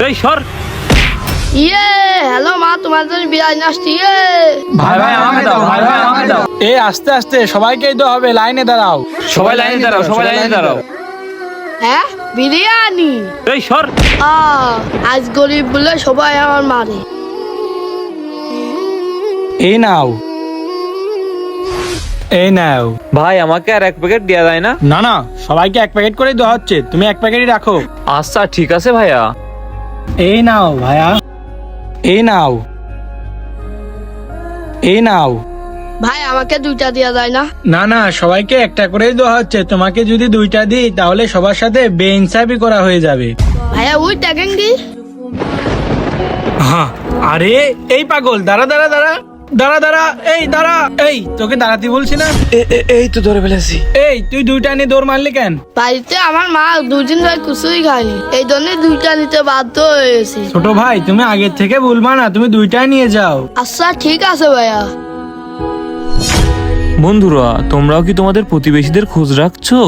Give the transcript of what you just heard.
এই সর। হ্যালো মা, তোমার জন্য বিরিয়ানি আসছি। ভাই ভাই আমাকে দাও, ভাই ভাই আমাকে দাও। এই আস্তে আস্তে সবাইকেই তো হবে, লাইনে দাঁড়াও। সবাই লাইনে দাঁড়াও, সবাই লাইনে দাঁড়াও। হ্যাঁ, বিরিয়ানি। এই সর। আজ গরিব বলে সবাই আমার মারে। এই নাও, এই নাও। ভাই আমাকে আর এক প্যাকেট দেয়া যায় না? না না, সবাইকে এক প্যাকেট করে দেওয়া হচ্ছে, তুমি এক প্যাকেটই রাখো। আচ্ছা ঠিক আছে ভাইয়া। এই নাও ভাইয়া, এই নাও, এই নাও। ভাই আমাকে দুইটা দেওয়া যায় না? না না, সবাইকে একটা করেই দেওয়া হচ্ছে। তোমাকে যদি দুইটা দিই তাহলে সবার সাথে বেইনসাফি করা হয়ে যাবে। ভাইয়া ওই টাকেন দি। হ্যাঁ, আরে এই পাগল, দাঁড়া দাঁড়া দাঁড়া দাঁড়া দাঁড়া, এই দাঁড়া, এই তোকে দাঁড়াতে বলছি না। এই তো ধরে ফেলেছি। এই তুই দুইটা নিয়ে দৌড় মারলি কেন? বাড়িতে আমার মা দুদিন ধরে কিছুই খায়নি, এই জন্য দুইটা নিতে বাধ্য হয়েছি। ছোট ভাই, তুমি আগের থেকে ভুলবা না, তুমি দুইটাই নিয়ে যাও। আচ্ছা ঠিক আছে ভাইয়া। বন্ধুরা, তোমরাও কি তোমাদের প্রতিবেশীদের খোঁজ রাখছো?